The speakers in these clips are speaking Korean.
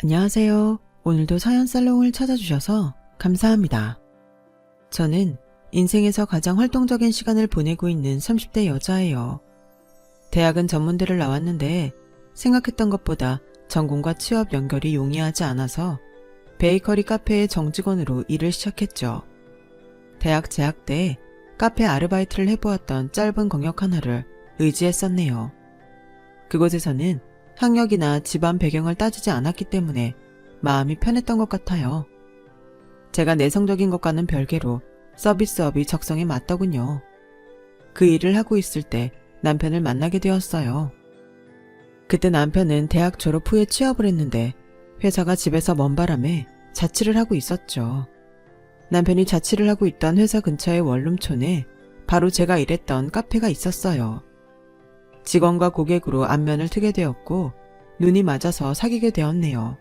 안녕하세요. 오늘도 사연살롱을 찾아주셔서 감사합니다. 저는 인생에서 가장 활동적인 시간을 보내고 있는 30대 여자예요. 대학은 전문대를 나왔는데 생각했던 것보다 전공과 취업 연결이 용이하지 않아서 베이커리 카페의 정직원으로 일을 시작했죠. 대학 재학 때 카페 아르바이트를 해보았던 짧은 경력 하나를 의지했었네요. 그곳에서는 학력이나 집안 배경을 따지지 않았기 때문에 마음이 편했던 것 같아요. 제가 내성적인 것과는 별개로 서비스업이 적성에 맞더군요. 그 일을 하고 있을 때 남편을 만나게 되었어요. 그때 남편은 대학 졸업 후에 취업을 했는데 회사가 집에서 먼 바람에 자취를 하고 있었죠. 남편이 자취를 하고 있던 회사 근처의 원룸촌에 바로 제가 일했던 카페가 있었어요. 직원과 고객으로 안면을 트게 되었고 눈이 맞아서 사귀게 되었네요.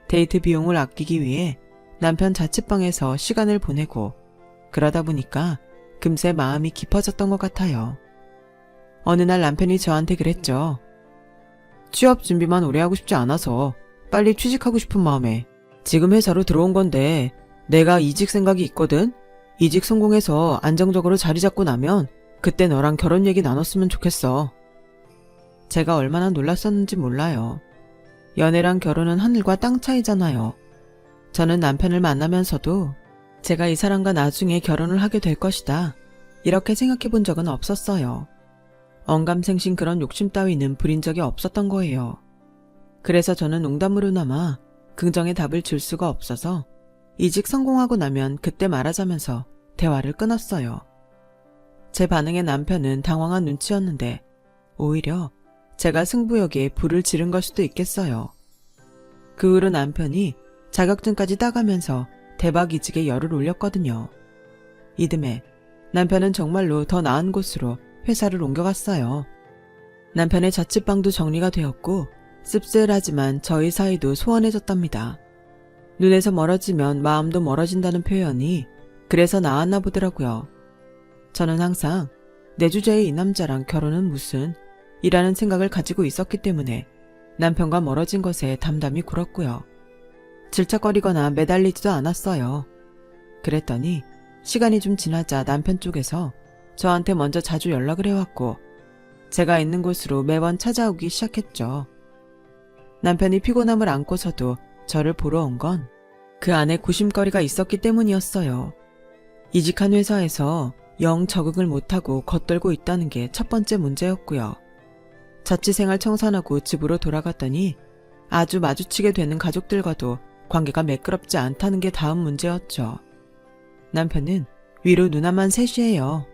데이트 비용을 아끼기 위해 남편 자취방에서 시간을 보내고 그러다 보니까 금세 마음이 깊어졌던 것 같아요. 어느 날 남편이 저한테 그랬죠. 취업 준비만 오래 하고 싶지 않아서 빨리 취직하고 싶은 마음에 지금 회사로 들어온 건데 내가 이직 생각이 있거든? 이직 성공해서 안정적으로 자리 잡고 나면 그때 너랑 결혼 얘기 나눴으면 좋겠어. 제가 얼마나 놀랐었는지 몰라요. 연애랑 결혼은 하늘과 땅 차이잖아요. 저는 남편을 만나면서도 제가 이 사람과 나중에 결혼을 하게 될 것이다. 이렇게 생각해 본 적은 없었어요. 언감생심 그런 욕심 따위는 부린 적이 없었던 거예요. 그래서 저는 농담으로나마 긍정의 답을 줄 수가 없어서 이직 성공하고 나면 그때 말하자면서 대화를 끊었어요. 제 반응에 남편은 당황한 눈치였는데 오히려 제가 승부욕에 불을 지른 걸 수도 있겠어요. 그 후로 남편이 자격증까지 따가면서 대박이직에 열을 올렸거든요. 이듬해 남편은 정말로 더 나은 곳으로 회사를 옮겨갔어요. 남편의 자취방도 정리가 되었고 씁쓸하지만 저희 사이도 소원해졌답니다. 눈에서 멀어지면 마음도 멀어진다는 표현이 그래서 나왔나 보더라고요. 저는 항상 내 주제의 이 남자랑 결혼은 무슨 이라는 생각을 가지고 있었기 때문에 남편과 멀어진 것에 담담히 굴었고요. 질척거리거나 매달리지도 않았어요. 그랬더니 시간이 좀 지나자 남편 쪽에서 저한테 먼저 자주 연락을 해왔고 제가 있는 곳으로 매번 찾아오기 시작했죠. 남편이 피곤함을 안고서도 저를 보러 온 건 그 안에 구심거리가 있었기 때문이었어요. 이직한 회사에서 영 적응을 못하고 겉돌고 있다는 게 첫 번째 문제였고요. 자취생활 청산하고 집으로 돌아갔더니 아주 마주치게 되는 가족들과도 관계가 매끄럽지 않다는 게 다음 문제였죠. 남편은 위로 누나만 셋이에요.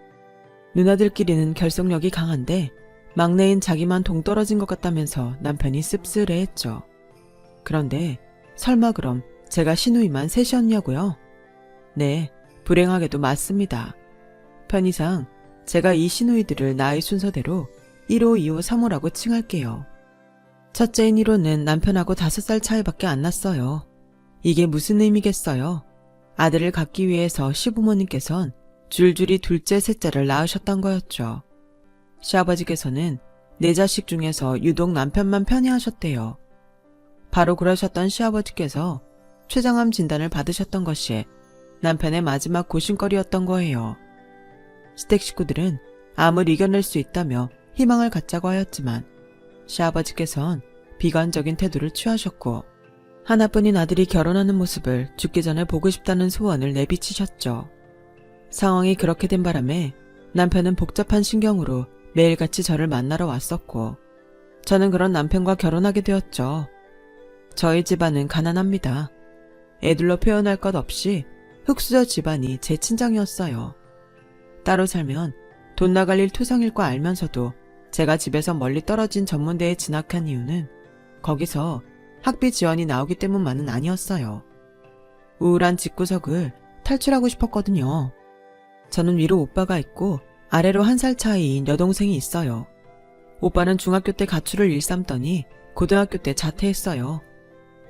누나들끼리는 결속력이 강한데 막내인 자기만 동떨어진 것 같다면서 남편이 씁쓸해했죠. 그런데 설마 그럼 제가 시누이만 셋이었냐고요? 네, 불행하게도 맞습니다. 편의상 제가 이 시누이들을 나이 순서대로 1호, 2호, 3호라고 칭할게요. 첫째인 1호는 남편하고 5살 차이밖에 안 났어요. 이게 무슨 의미겠어요? 아들을 갖기 위해서 시부모님께선 줄줄이 둘째, 셋째를 낳으셨던 거였죠. 시아버지께서는 4자식 중에서 유독 남편만 편애하셨대요. 바로 그러셨던 시아버지께서 췌장암 진단을 받으셨던 것이 남편의 마지막 고심거리였던 거예요. 시댁 식구들은 암을 이겨낼 수 있다며 희망을 갖자고 하였지만 시아버지께선 비관적인 태도를 취하셨고 하나뿐인 아들이 결혼하는 모습을 죽기 전에 보고 싶다는 소원을 내비치셨죠. 상황이 그렇게 된 바람에 남편은 복잡한 신경으로 매일같이 저를 만나러 왔었고 저는 그런 남편과 결혼하게 되었죠. 저희 집안은 가난합니다. 애들로 표현할 것 없이 흙수저 집안이 제 친정이었어요. 따로 살면 돈 나갈 일 투성일 거 알면서도 제가 집에서 멀리 떨어진 전문대에 진학한 이유는 거기서 학비 지원이 나오기 때문만은 아니었어요. 우울한 집구석을 탈출하고 싶었거든요. 저는 위로 오빠가 있고 아래로 1살 차이인 여동생이 있어요. 오빠는 중학교 때 가출을 일삼더니 고등학교 때 자퇴했어요.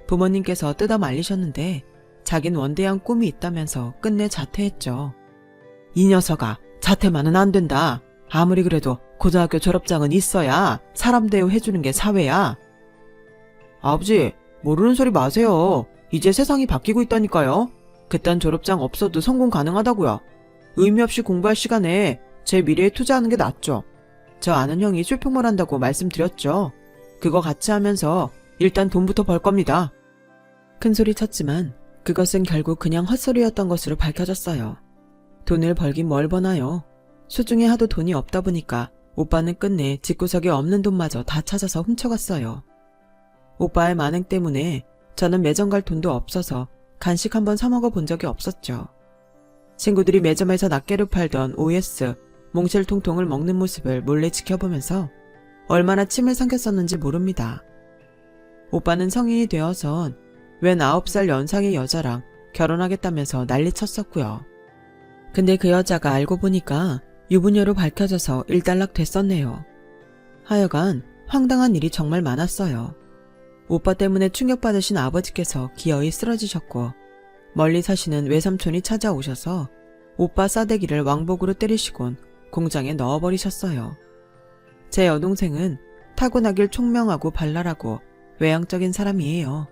부모님께서 뜯어 말리셨는데 자긴 원대한 꿈이 있다면서 끝내 자퇴했죠. 이 녀석아, 자퇴만은 안 된다. 아무리 그래도 고등학교 졸업장은 있어야 사람 대우해주는 게 사회야. 아버지, 모르는 소리 마세요. 이제 세상이 바뀌고 있다니까요. 그딴 졸업장 없어도 성공 가능하다고요. 의미 없이 공부할 시간에 제 미래에 투자하는 게 낫죠. 저 아는 형이 쇼핑몰 한다고 말씀드렸죠. 그거 같이 하면서 일단 돈부터 벌 겁니다. 큰소리 쳤지만 그것은 결국 그냥 헛소리였던 것으로 밝혀졌어요. 돈을 벌긴 뭘 버나요. 수중에 하도 돈이 없다 보니까 오빠는 끝내 집구석에 없는 돈마저 다 찾아서 훔쳐갔어요. 오빠의 만행 때문에 저는 매점 갈 돈도 없어서 간식 한번 사 먹어 본 적이 없었죠. 친구들이 매점에서 낱개로 팔던 OS, 몽실통통을 먹는 모습을 몰래 지켜보면서 얼마나 침을 삼켰었는지 모릅니다. 오빠는 성인이 되어선 웬 9살 연상의 여자랑 결혼하겠다면서 난리쳤었고요. 근데 그 여자가 알고 보니까 유부녀로 밝혀져서 일단락 됐었네요. 하여간 황당한 일이 정말 많았어요. 오빠 때문에 충격받으신 아버지께서 기어이 쓰러지셨고 멀리 사시는 외삼촌이 찾아오셔서 오빠 싸대기를 왕복으로 때리시곤 공장에 넣어버리셨어요. 제 여동생은 타고나길 총명하고 발랄하고 외향적인 사람이에요.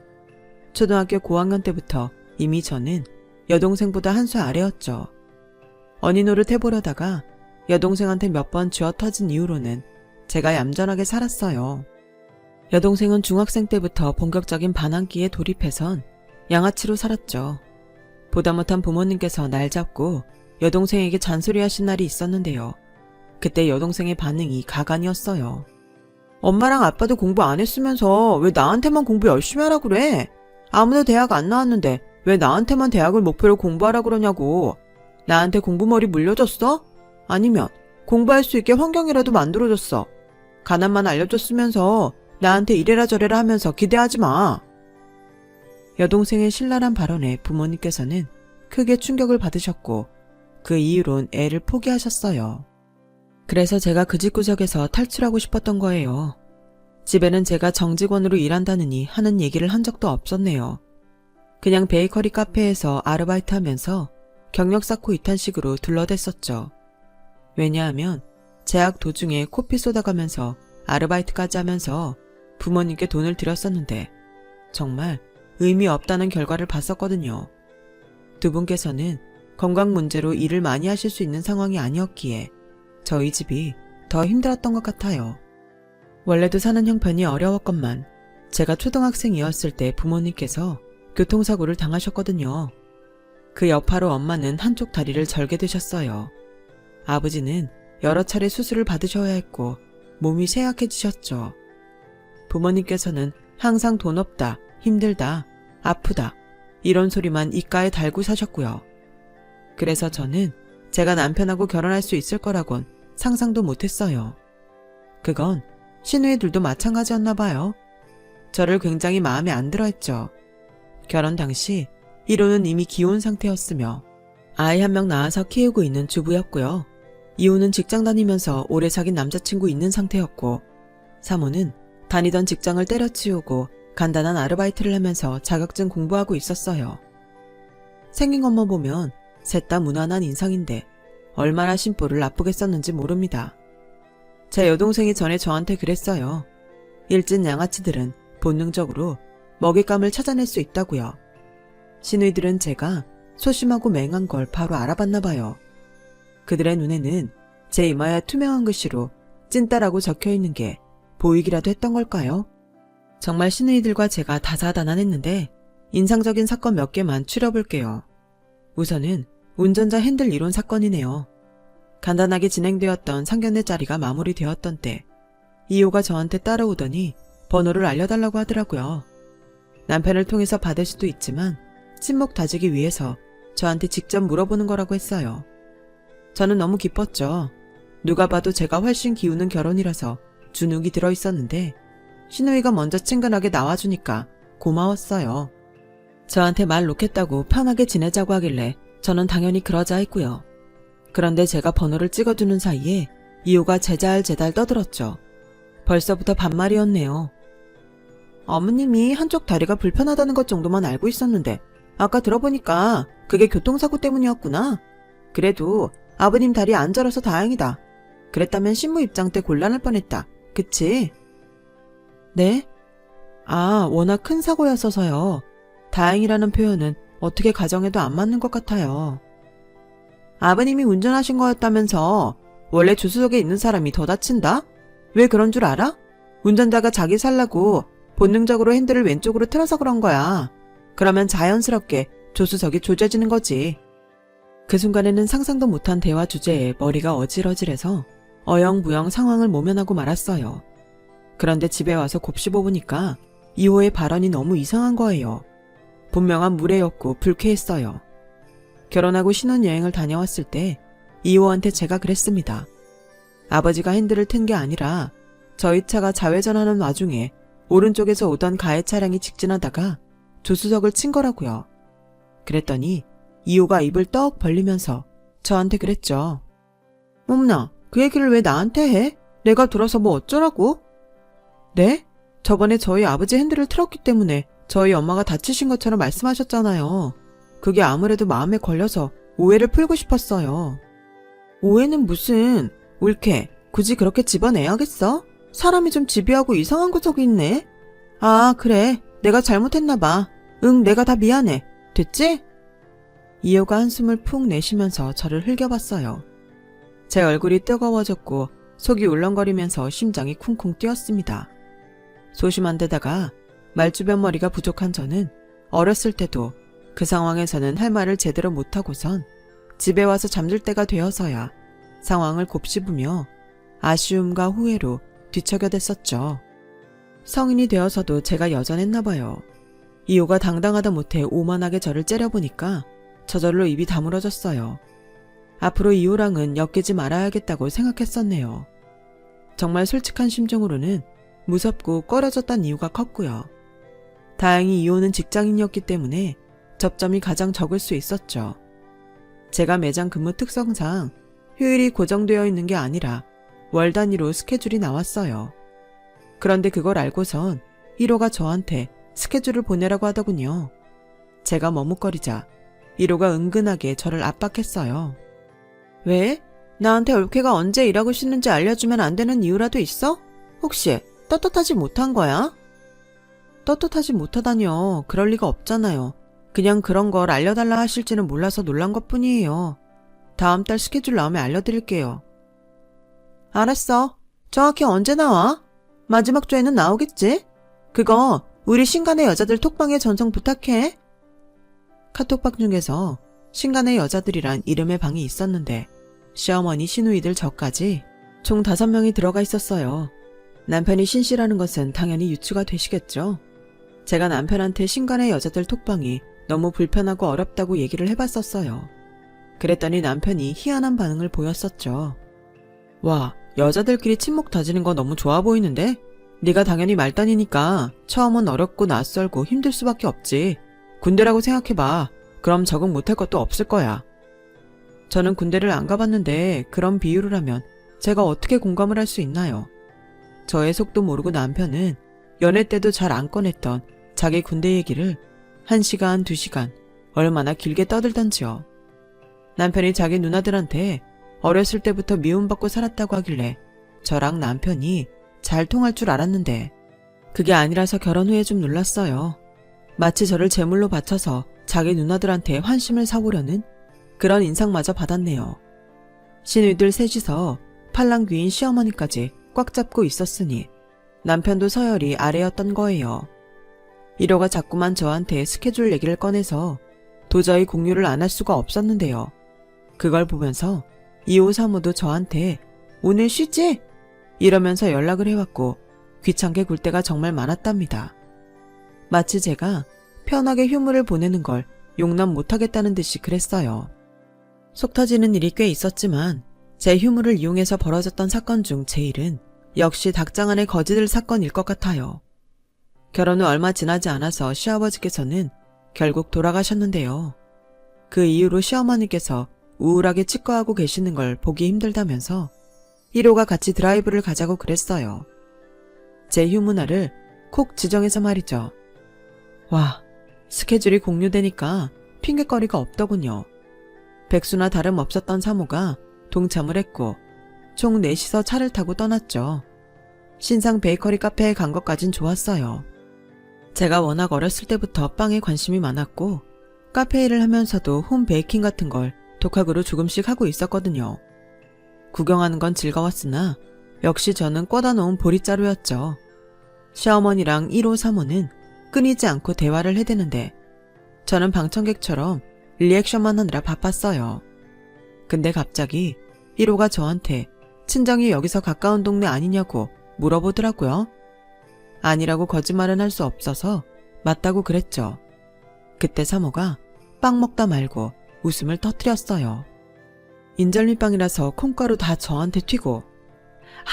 초등학교 고학년 때부터 이미 저는 여동생보다 한 수 아래였죠. 어니 노릇 해보려다가 여동생한테 몇 번 쥐어 터진 이후로는 제가 얌전하게 살았어요. 여동생은 중학생 때부터 본격적인 반항기에 돌입해선 양아치로 살았죠. 보다 못한 부모님께서 날 잡고 여동생에게 잔소리하신 날이 있었는데요. 그때 여동생의 반응이 가관이었어요. 엄마랑 아빠도 공부 안 했으면서 왜 나한테만 공부 열심히 하라 그래? 아무도 대학 안 나왔는데 왜 나한테만 대학을 목표로 공부하라 그러냐고. 나한테 공부머리 물려줬어? 아니면 공부할 수 있게 환경이라도 만들어줬어. 가난만 알려줬으면서 나한테 이래라 저래라 하면서 기대하지 마. 여동생의 신랄한 발언에 부모님께서는 크게 충격을 받으셨고 그 이후론 애를 포기하셨어요. 그래서 제가 그 집구석에서 탈출하고 싶었던 거예요. 집에는 제가 정직원으로 일한다느니 하는 얘기를 한 적도 없었네요. 그냥 베이커리 카페에서 아르바이트 하면서 경력 쌓고 이탄식으로 둘러댔었죠. 왜냐하면 재학 도중에 코피 쏟아가면서 아르바이트까지 하면서 부모님께 돈을 들였었는데 정말 의미 없다는 결과를 봤었거든요. 두 분께서는 건강 문제로 일을 많이 하실 수 있는 상황이 아니었기에 저희 집이 더 힘들었던 것 같아요. 원래도 사는 형편이 어려웠건만 제가 초등학생이었을 때 부모님께서 교통사고를 당하셨거든요. 그 여파로 엄마는 한쪽 다리를 절게 되셨어요. 아버지는 여러 차례 수술을 받으셔야 했고 몸이 쇠약해지셨죠. 부모님께서는 항상 돈 없다, 힘들다, 아프다 이런 소리만 입가에 달고 사셨고요. 그래서 저는 제가 남편하고 결혼할 수 있을 거라곤 상상도 못했어요. 그건 시누이들도 마찬가지였나 봐요. 저를 굉장히 마음에 안 들어 했죠. 결혼 당시 1호는 이미 기혼 상태였으며 아이 한 명 낳아서 키우고 있는 주부였고요. 2호는 직장 다니면서 오래 사귄 남자친구 있는 상태였고 3호는 다니던 직장을 때려치우고 간단한 아르바이트를 하면서 자격증 공부하고 있었어요. 생긴 것만 보면 셋 다 무난한 인상인데 얼마나 심보를 나쁘게 썼는지 모릅니다. 제 여동생이 전에 저한테 그랬어요. 일진 양아치들은 본능적으로 먹잇감을 찾아낼 수 있다고요. 시누이들은 제가 소심하고 맹한 걸 바로 알아봤나 봐요. 그들의 눈에는 제 이마에 투명한 글씨로 찐따라고 적혀있는 게 보이기라도 했던 걸까요? 정말 시누이들과 제가 다사다난했는데 인상적인 사건 몇 개만 추려볼게요. 우선은 운전자 핸들 이론 사건이네요. 간단하게 진행되었던 상견례 자리가 마무리되었던 때 2호가 저한테 따라오더니 번호를 알려달라고 하더라고요. 남편을 통해서 받을 수도 있지만 친목 다지기 위해서 저한테 직접 물어보는 거라고 했어요. 저는 너무 기뻤죠. 누가 봐도 제가 훨씬 기우는 결혼이라서 주눅이 들어있었는데 시누이가 먼저 친근하게 나와주니까 고마웠어요. 저한테 말 놓겠다고 편하게 지내자고 하길래 저는 당연히 그러자 했고요. 그런데 제가 번호를 찍어주는 사이에 2호가 제잘제잘 떠들었죠. 벌써부터 반말이었네요. 어머님이 한쪽 다리가 불편하다는 것 정도만 알고 있었는데 아까 들어보니까 그게 교통사고 때문이었구나. 그래도 아버님 다리 안 저려서 다행이다. 그랬다면 신부 입장 때 곤란할 뻔했다. 그치? 네? 워낙 큰 사고였어서요. 다행이라는 표현은 어떻게 가정해도 안 맞는 것 같아요. 아버님이 운전하신 거였다면서 원래 조수석에 있는 사람이 더 다친다? 왜 그런 줄 알아? 운전자가 자기 살라고 본능적으로 핸들을 왼쪽으로 틀어서 그런 거야. 그러면 자연스럽게 조수석이 조져지는 거지. 그 순간에는 상상도 못한 대화 주제에 머리가 어질어질해서 어영부영 상황을 모면하고 말았어요. 그런데 집에 와서 곱씹어보니까 이호의 발언이 너무 이상한 거예요. 분명한 무례였고 불쾌했어요. 결혼하고 신혼여행을 다녀왔을 때 이호한테 제가 그랬습니다. 아버지가 핸들을 튼 게 아니라 저희 차가 좌회전하는 와중에 오른쪽에서 오던 가해 차량이 직진하다가 조수석을 친 거라고요. 그랬더니 이호가 입을 떡 벌리면서 저한테 그랬죠. 어머나, 그 얘기를 왜 나한테 해? 내가 들어서 뭐 어쩌라고? 네? 저번에 저희 아버지 핸들을 틀었기 때문에 저희 엄마가 다치신 것처럼 말씀하셨잖아요. 그게 아무래도 마음에 걸려서 오해를 풀고 싶었어요. 오해는 무슨, 옳게 굳이 그렇게 집어내야겠어? 사람이 좀 집요하고 이상한 구석이 있네. 그래. 내가 잘못했나 봐. 응, 내가 다 미안해. 됐지? 이호가 한숨을 푹 내쉬면서 저를 흘겨봤어요. 제 얼굴이 뜨거워졌고 속이 울렁거리면서 심장이 쿵쿵 뛰었습니다. 소심한 데다가 말주변 머리가 부족한 저는 어렸을 때도 그 상황에서는 할 말을 제대로 못하고선 집에 와서 잠들 때가 되어서야 상황을 곱씹으며 아쉬움과 후회로 뒤척여댔었죠. 성인이 되어서도 제가 여전했나 봐요. 이호가 당당하다 못해 오만하게 저를 째려보니까 저절로 입이 다물어졌어요. 앞으로 이호랑은 엮이지 말아야겠다고 생각했었네요. 정말 솔직한 심정으로는 무섭고 꺼려졌단 이유가 컸고요. 다행히 이호는 직장인이었기 때문에 접점이 가장 적을 수 있었죠. 제가 매장 근무 특성상 휴일이 고정되어 있는 게 아니라 월 단위로 스케줄이 나왔어요. 그런데 그걸 알고선 1호가 저한테 스케줄을 보내라고 하더군요. 제가 머뭇거리자 1호가 은근하게 저를 압박했어요. 왜? 나한테 올케가 언제 일하고 싶는지 알려주면 안 되는 이유라도 있어? 혹시 떳떳하지 못한 거야? 떳떳하지 못하다뇨. 그럴 리가 없잖아요. 그냥 그런 걸 알려달라 하실지는 몰라서 놀란 것뿐이에요. 다음 달 스케줄 나오면 알려드릴게요. 알았어. 정확히 언제 나와? 마지막 주에는 나오겠지? 그거 우리 신간의 여자들 톡방에 전송 부탁해. 카톡방 중에서 신간의 여자들이란 이름의 방이 있었는데 시어머니, 시누이들 저까지 총 5명이 들어가 있었어요. 남편이 신씨라는 것은 당연히 유추가 되시겠죠. 제가 남편한테 신간의 여자들 톡방이 너무 불편하고 어렵다고 얘기를 해봤었어요. 그랬더니 남편이 희한한 반응을 보였었죠. 와, 여자들끼리 친목 다지는 거 너무 좋아 보이는데? 네가 당연히 말단이니까 처음은 어렵고 낯설고 힘들 수밖에 없지. 군대라고 생각해봐. 그럼 적응 못할 것도 없을 거야. 저는 군대를 안 가봤는데 그런 비유를 하면 제가 어떻게 공감을 할 수 있나요? 저의 속도 모르고 남편은 연애 때도 잘 안 꺼냈던 자기 군대 얘기를 1시간, 2시간 얼마나 길게 떠들던지요. 남편이 자기 누나들한테 어렸을 때부터 미움받고 살았다고 하길래 저랑 남편이 잘 통할 줄 알았는데 그게 아니라서 결혼 후에 좀 놀랐어요. 마치 저를 제물로 바쳐서 자기 누나들한테 환심을 사보려는 그런 인상마저 받았네요. 시누이들 셋이서 팔랑귀인 시어머니까지 꽉 잡고 있었으니 남편도 서열이 아래였던 거예요. 1호가 자꾸만 저한테 스케줄 얘기를 꺼내서 도저히 공유를 안 할 수가 없었는데요. 그걸 보면서 2호 사모도 저한테 오늘 쉬지? 이러면서 연락을 해왔고 귀찮게 굴 때가 정말 많았답니다. 마치 제가 편하게 휴무를 보내는 걸 용납 못하겠다는 듯이 그랬어요. 속 터지는 일이 꽤 있었지만 제 휴무를 이용해서 벌어졌던 사건 중 제일은 역시 닭장 안의 거지들 사건일 것 같아요. 결혼 후 얼마 지나지 않아서 시아버지께서는 결국 돌아가셨는데요. 그 이후로 시어머니께서 우울하게 치과하고 계시는 걸 보기 힘들다면서 1호가 같이 드라이브를 가자고 그랬어요. 제 휴무날을 콕 지정해서 말이죠. 와, 스케줄이 공유되니까 핑계거리가 없더군요. 백수나 다름없었던 사모가 동참을 했고 총 4시서 차를 타고 떠났죠. 신상 베이커리 카페에 간 것까진 좋았어요. 제가 워낙 어렸을 때부터 빵에 관심이 많았고 카페 일을 하면서도 홈 베이킹 같은 걸 독학으로 조금씩 하고 있었거든요. 구경하는 건 즐거웠으나 역시 저는 꽂아 놓은 보릿자루였죠. 시어머니랑 1호, 3호는 끊이지 않고 대화를 해대는데 저는 방청객처럼 리액션만 하느라 바빴어요. 근데 갑자기 1호가 저한테 친정이 여기서 가까운 동네 아니냐고 물어보더라고요. 아니라고 거짓말은 할 수 없어서 맞다고 그랬죠. 그때 3호가 빵 먹다 말고 웃음을 터뜨렸어요. 인절미빵이라서 콩가루 다 저한테 튀고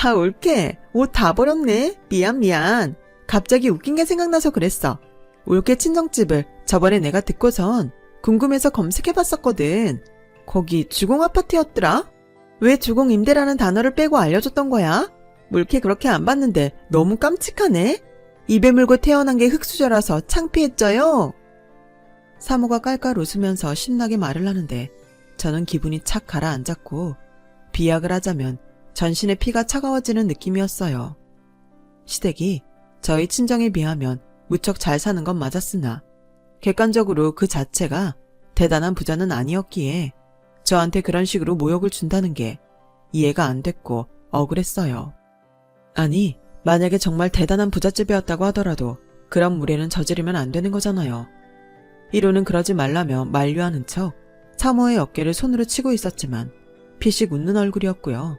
아 올케 옷 다 버렸네. 미안. 갑자기 웃긴 게 생각나서 그랬어. 올케 친정집을 저번에 내가 듣고선 궁금해서 검색해봤었거든. 거기 주공아파트였더라? 왜 주공임대라는 단어를 빼고 알려줬던 거야? 올케 그렇게 안 봤는데 너무 깜찍하네. 입에 물고 태어난 게 흙수저라서 창피했죠요. 사모가 깔깔 웃으면서 신나게 말을 하는데 저는 기분이 착 가라앉았고 비약을 하자면 전신의 피가 차가워지는 느낌이었어요. 시댁이 저희 친정에 비하면 무척 잘 사는 건 맞았으나 객관적으로 그 자체가 대단한 부자는 아니었기에 저한테 그런 식으로 모욕을 준다는 게 이해가 안 됐고 억울했어요. 아니, 만약에 정말 대단한 부잣집이었다고 하더라도 그런 무례는 저지르면 안 되는 거잖아요. 1호는 그러지 말라며 만류하는 척 사모의 어깨를 손으로 치고 있었지만 피식 웃는 얼굴이었고요.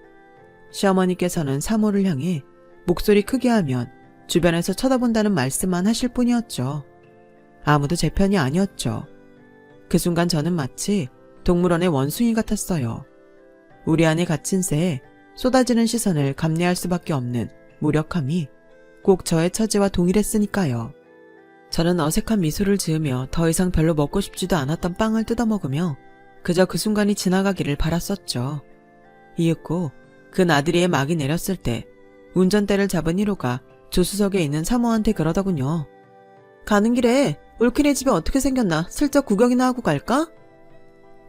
시어머니께서는 사모를 향해 목소리 크게 하면 주변에서 쳐다본다는 말씀만 하실 뿐이었죠. 아무도 제 편이 아니었죠. 그 순간 저는 마치 동물원의 원숭이 같았어요. 우리 안에 갇힌 새에 쏟아지는 시선을 감내할 수밖에 없는 무력함이 꼭 저의 처지와 동일했으니까요. 저는 어색한 미소를 지으며 더 이상 별로 먹고 싶지도 않았던 빵을 뜯어먹으며 그저 그 순간이 지나가기를 바랐었죠. 이윽고 그 나들이에 막이 내렸을 때 운전대를 잡은 1호가 조수석에 있는 사모한테 그러더군요. 가는 길에 올케네 집이 어떻게 생겼나 슬쩍 구경이나 하고 갈까?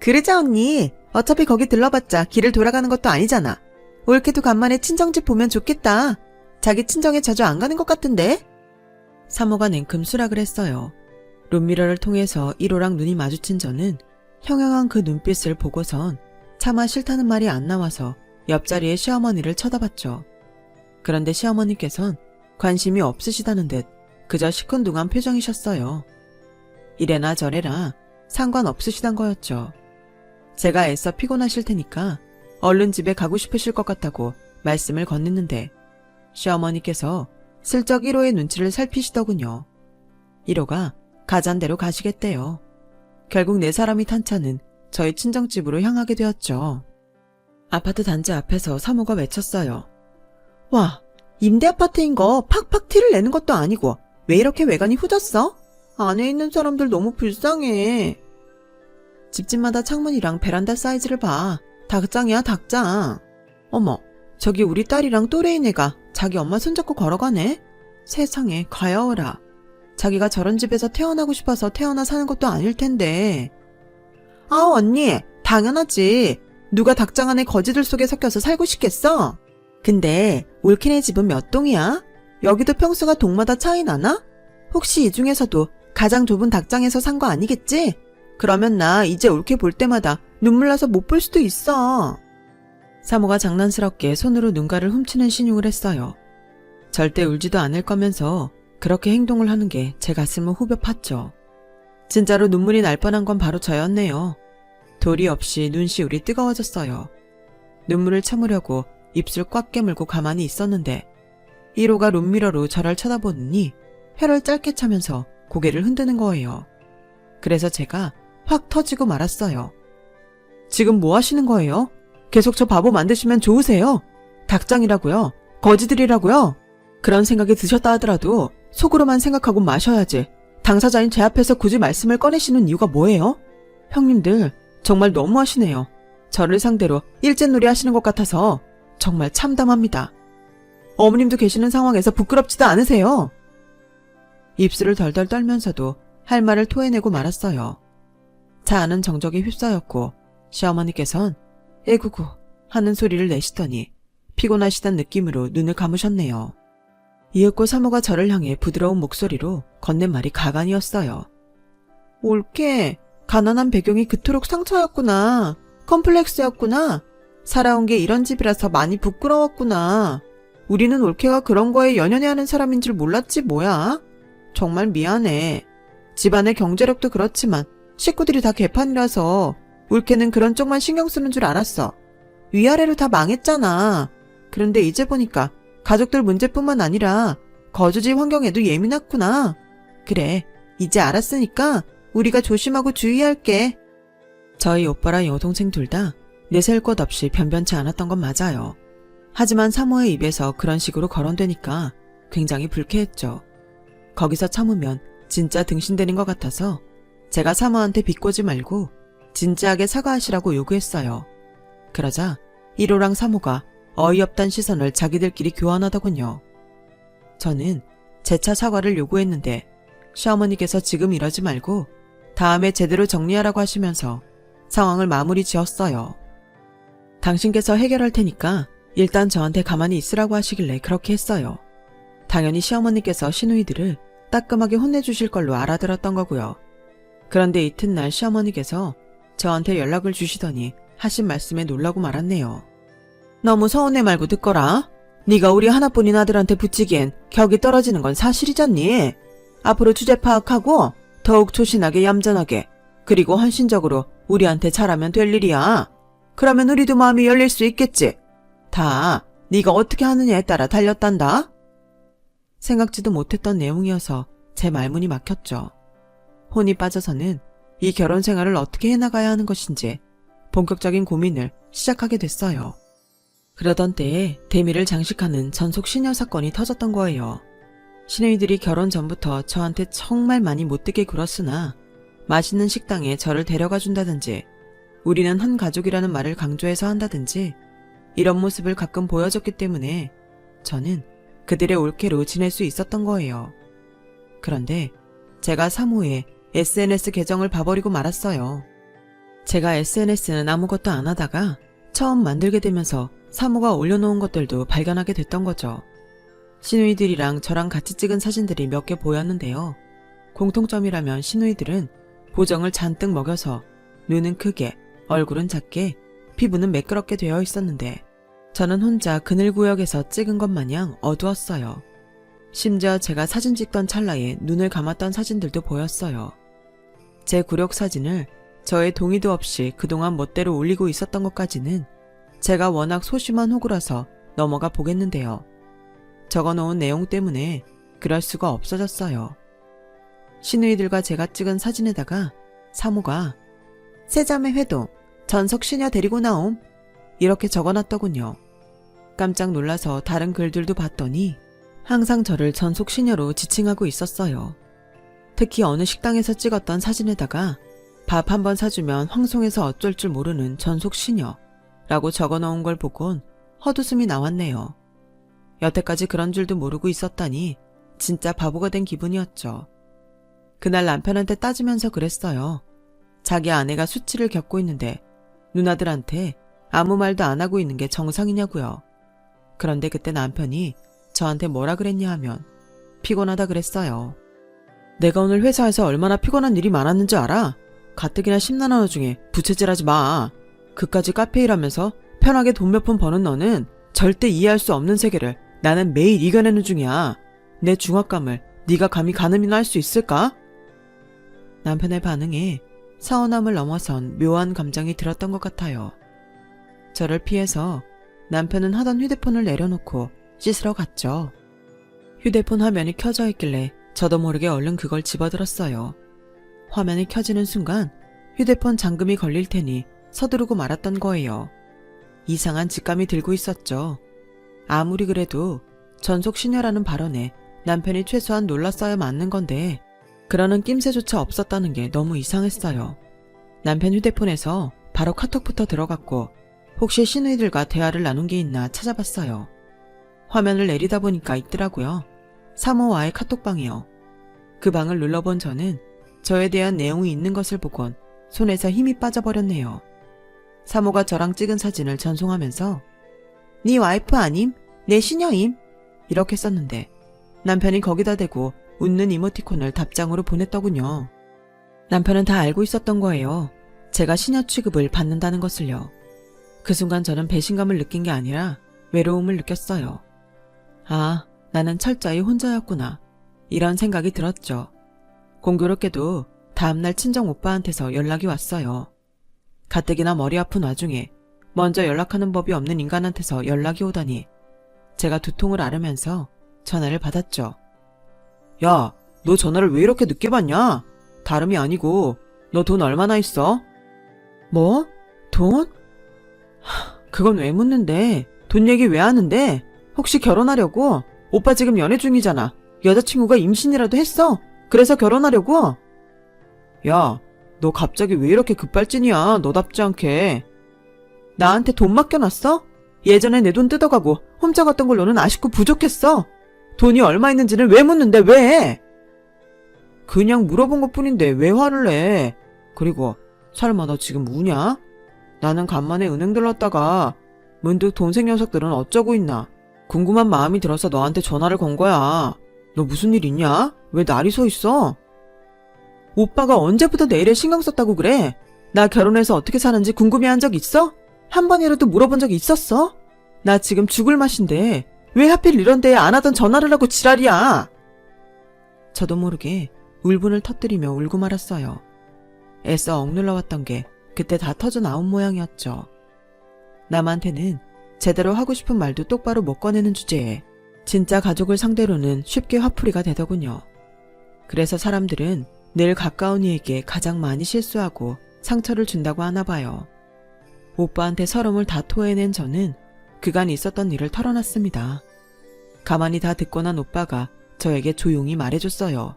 그러자 언니. 어차피 거기 들러봤자 길을 돌아가는 것도 아니잖아. 올케도 간만에 친정집 보면 좋겠다. 자기 친정에 자주 안 가는 것 같은데? 사모가 냉큼 수락을 했어요. 룸미러를 통해서 1호랑 눈이 마주친 저는 형형한 그 눈빛을 보고선 차마 싫다는 말이 안 나와서 옆자리의 시어머니를 쳐다봤죠. 그런데 시어머니께선 관심이 없으시다는 듯 그저 시큰둥한 표정이셨어요. 이래나 저래나 상관없으시단 거였죠. 제가 애써 피곤하실 테니까 얼른 집에 가고 싶으실 것 같다고 말씀을 건넸는데 시어머니께서 슬쩍 1호의 눈치를 살피시더군요. 1호가 가잔대로 가시겠대요. 결국 네 사람이 탄 차는 저희 친정집으로 향하게 되었죠. 아파트 단지 앞에서 사모가 외쳤어요. 와, 임대 아파트인 거 팍팍 티를 내는 것도 아니고 왜 이렇게 외관이 후졌어? 안에 있는 사람들 너무 불쌍해. 집집마다 창문이랑 베란다 사이즈를 봐. 닭장이야 닭장. 어머, 저기 우리 딸이랑 또래인 애가 자기 엄마 손잡고 걸어가네? 세상에 가여워라. 자기가 저런 집에서 태어나고 싶어서 태어나 사는 것도 아닐 텐데. 아 언니, 당연하지. 누가 닭장 안에 거지들 속에 섞여서 살고 싶겠어? 근데 올케네 집은 몇 동이야? 여기도 평수가 동마다 차이 나나? 혹시 이 중에서도 가장 좁은 닭장에서 산 거 아니겠지? 그러면 나 이제 올케 볼 때마다 눈물 나서 못 볼 수도 있어. 사모가 장난스럽게 손으로 눈가를 훔치는 신용을 했어요. 절대 울지도 않을 거면서 그렇게 행동을 하는 게 제 가슴을 후벼 팠죠. 진짜로 눈물이 날 뻔한 건 바로 저였네요. 도리 없이 눈시울이 뜨거워졌어요. 눈물을 참으려고 입술 꽉 깨물고 가만히 있었는데 1호가 룸미러로 저를 쳐다보더니 혀를 짧게 차면서 고개를 흔드는 거예요. 그래서 제가 확 터지고 말았어요. 지금 뭐 하시는 거예요? 계속 저 바보 만드시면 좋으세요. 닭장이라고요. 거지들이라고요. 그런 생각이 드셨다 하더라도 속으로만 생각하고 마셔야지. 당사자인 제 앞에서 굳이 말씀을 꺼내시는 이유가 뭐예요? 형님들 정말 너무하시네요. 저를 상대로 일제놀이 하시는 것 같아서 정말 참담합니다. 어머님도 계시는 상황에서 부끄럽지도 않으세요? 입술을 덜덜 떨면서도 할 말을 토해내고 말았어요. 차 안은 정적에 휩싸였고 시어머니께선 에구구 하는 소리를 내시더니 피곤하시단 느낌으로 눈을 감으셨네요. 이윽고 사모가 저를 향해 부드러운 목소리로 건넨 말이 가관이었어요. 옳게 가난한 배경이 그토록 상처였구나. 컴플렉스였구나. 살아온 게 이런 집이라서 많이 부끄러웠구나. 우리는 올케가 그런 거에 연연해하는 사람인 줄 몰랐지 뭐야. 정말 미안해. 집안의 경제력도 그렇지만 식구들이 다 개판이라서 올케는 그런 쪽만 신경 쓰는 줄 알았어. 위아래로 다 망했잖아. 그런데 이제 보니까 가족들 문제뿐만 아니라 거주지 환경에도 예민했구나. 그래, 이제 알았으니까 우리가 조심하고 주의할게. 저희 오빠랑 여동생 둘 다 내세울 것 없이 변변치 않았던 건 맞아요. 하지만 사모의 입에서 그런 식으로 거론되니까 굉장히 불쾌했죠. 거기서 참으면 진짜 등신대는 것 같아서 제가 사모한테 비꼬지 말고 진지하게 사과하시라고 요구했어요. 그러자 1호랑 사모가 어이없단 시선을 자기들끼리 교환하더군요. 저는 재차 사과를 요구했는데 시어머니께서 지금 이러지 말고 다음에 제대로 정리하라고 하시면서 상황을 마무리 지었어요. 당신께서 해결할 테니까 일단 저한테 가만히 있으라고 하시길래 그렇게 했어요. 당연히 시어머니께서 시누이들을 따끔하게 혼내주실 걸로 알아들었던 거고요. 그런데 이튿날 시어머니께서 저한테 연락을 주시더니 하신 말씀에 놀라고 말았네요. 너무 서운해 말고 듣거라. 네가 우리 하나뿐인 아들한테 붙이기엔 격이 떨어지는 건 사실이잖니. 앞으로 주제 파악하고 더욱 조신하게 얌전하게 그리고 헌신적으로 우리한테 잘하면 될 일이야. 그러면 우리도 마음이 열릴 수 있겠지. 다 네가 어떻게 하느냐에 따라 달렸단다. 생각지도 못했던 내용이어서 제 말문이 막혔죠. 혼이 빠져서는 이 결혼 생활을 어떻게 해나가야 하는 것인지 본격적인 고민을 시작하게 됐어요. 그러던 때에 대미를 장식하는 전속 시녀 사건이 터졌던 거예요. 시누이들이 결혼 전부터 저한테 정말 많이 못되게 굴었으나 맛있는 식당에 저를 데려가 준다든지 우리는 한 가족이라는 말을 강조해서 한다든지 이런 모습을 가끔 보여줬기 때문에 저는 그들의 올케로 지낼 수 있었던 거예요. 그런데 제가 사모의 SNS 계정을 봐버리고 말았어요. 제가 SNS는 아무것도 안 하다가 처음 만들게 되면서 사모가 올려놓은 것들도 발견하게 됐던 거죠. 시누이들이랑 저랑 같이 찍은 사진들이 몇 개 보였는데요. 공통점이라면 시누이들은 보정을 잔뜩 먹여서 눈은 크게, 얼굴은 작게, 피부는 매끄럽게 되어 있었는데 저는 혼자 그늘구역에서 찍은 것 마냥 어두웠어요. 심지어 제가 사진 찍던 찰나에 눈을 감았던 사진들도 보였어요. 제 굴욕 사진을 저의 동의도 없이 그동안 멋대로 올리고 있었던 것까지는 제가 워낙 소심한 호구라서 넘어가 보겠는데요. 적어놓은 내용 때문에 그럴 수가 없어졌어요. 시누이들과 제가 찍은 사진에다가 사모가 세자매 회동 전석 시녀 데리고 나옴 이렇게 적어놨더군요. 깜짝 놀라서 다른 글들도 봤더니 항상 저를 전속 시녀로 지칭하고 있었어요. 특히 어느 식당에서 찍었던 사진에다가 밥 한 번 사주면 황송해서 어쩔 줄 모르는 전속 시녀라고 적어놓은 걸 보곤 헛웃음이 나왔네요. 여태까지 그런 줄도 모르고 있었다니 진짜 바보가 된 기분이었죠. 그날 남편한테 따지면서 그랬어요. 자기 아내가 수치를 겪고 있는데 누나들한테 아무 말도 안 하고 있는 게 정상이냐고요. 그런데 그때 남편이 저한테 뭐라 그랬냐 하면 피곤하다 그랬어요. 내가 오늘 회사에서 얼마나 피곤한 일이 많았는지 알아? 가뜩이나 심란한 와중에 부채질하지 마. 그까지 카페 일하면서 편하게 돈 몇 푼 버는 너는 절대 이해할 수 없는 세계를 나는 매일 이겨내는 중이야. 내 중압감을 네가 감히 가늠이나 할 수 있을까? 남편의 반응에 서운함을 넘어선 묘한 감정이 들었던 것 같아요. 저를 피해서 남편은 하던 휴대폰을 내려놓고 씻으러 갔죠. 휴대폰 화면이 켜져 있길래 저도 모르게 얼른 그걸 집어들었어요. 화면이 켜지는 순간 휴대폰 잠금이 걸릴 테니 서두르고 말았던 거예요. 이상한 직감이 들고 있었죠. 아무리 그래도 전속 시녀라는 발언에 남편이 최소한 놀랐어야 맞는 건데 그러는 낌새조차 없었다는 게 너무 이상했어요. 남편 휴대폰에서 바로 카톡부터 들어갔고 혹시 시누이들과 대화를 나눈 게 있나 찾아봤어요. 화면을 내리다 보니까 있더라고요. 사모와의 카톡방이요. 그 방을 눌러본 저는 저에 대한 내용이 있는 것을 보곤 손에서 힘이 빠져버렸네요. 사모가 저랑 찍은 사진을 전송하면서 네 와이프 아님? 내 시녀임? 이렇게 썼는데 남편이 거기다 대고 웃는 이모티콘을 답장으로 보냈더군요. 남편은 다 알고 있었던 거예요. 제가 시녀 취급을 받는다는 것을요. 그 순간 저는 배신감을 느낀 게 아니라 외로움을 느꼈어요. 아, 나는 철저히 혼자였구나. 이런 생각이 들었죠. 공교롭게도 다음날 친정 오빠한테서 연락이 왔어요. 가뜩이나 머리 아픈 와중에 먼저 연락하는 법이 없는 인간한테서 연락이 오다니 제가 두통을 앓으면서 전화를 받았죠. 야, 너 전화를 왜 이렇게 늦게 받냐? 다름이 아니고 너 돈 얼마나 있어? 뭐? 돈? 그건 왜 묻는데? 돈 얘기 왜 하는데? 혹시 결혼하려고? 오빠 지금 연애 중이잖아. 여자친구가 임신이라도 했어? 그래서 결혼하려고? 야, 너 갑자기 왜 이렇게 급발진이야? 너답지 않게. 나한테 돈 맡겨놨어? 예전에 내 돈 뜯어가고 훔쳐갔던 걸로는 아쉽고 부족했어. 돈이 얼마 있는지는 왜 묻는데 왜? 그냥 물어본 것뿐인데 왜 화를 내? 그리고 설마 너 지금 우냐? 나는 간만에 은행 들렀다가 문득 동생 녀석들은 어쩌고 있나 궁금한 마음이 들어서 너한테 전화를 건 거야. 너 무슨 일 있냐? 왜 날이 서 있어? 오빠가 언제부터 내 일에 신경 썼다고 그래? 나 결혼해서 어떻게 사는지 궁금해한 적 있어? 한 번이라도 물어본 적 있었어? 나 지금 죽을 맛인데 왜 하필 이런 데에 안 하던 전화를 하고 지랄이야? 저도 모르게 울분을 터뜨리며 울고 말았어요. 애써 억눌러왔던 게 그때 다 터져 나온 모양이었죠. 남한테는 제대로 하고 싶은 말도 똑바로 못 꺼내는 주제에 진짜 가족을 상대로는 쉽게 화풀이가 되더군요. 그래서 사람들은 늘 가까운 이에게 가장 많이 실수하고 상처를 준다고 하나 봐요. 오빠한테 서름을 다 토해낸 저는 그간 있었던 일을 털어놨습니다. 가만히 다 듣고 난 오빠가 저에게 조용히 말해줬어요.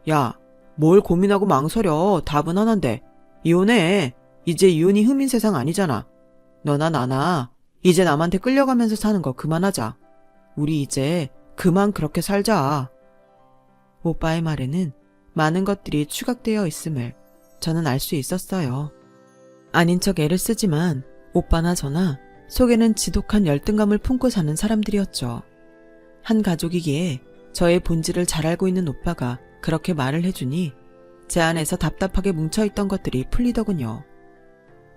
야, 뭘 고민하고 망설여. 답은 하나인데. 이혼해. 이제 이혼이 흠인 세상 아니잖아. 너나 나나 이제 남한테 끌려가면서 사는 거 그만하자. 우리 이제 그만 그렇게 살자. 오빠의 말에는 많은 것들이 추각되어 있음을 저는 알 수 있었어요. 아닌 척 애를 쓰지만 오빠나 저나 속에는 지독한 열등감을 품고 사는 사람들이었죠. 한 가족이기에 저의 본질을 잘 알고 있는 오빠가 그렇게 말을 해주니 제 안에서 답답하게 뭉쳐있던 것들이 풀리더군요.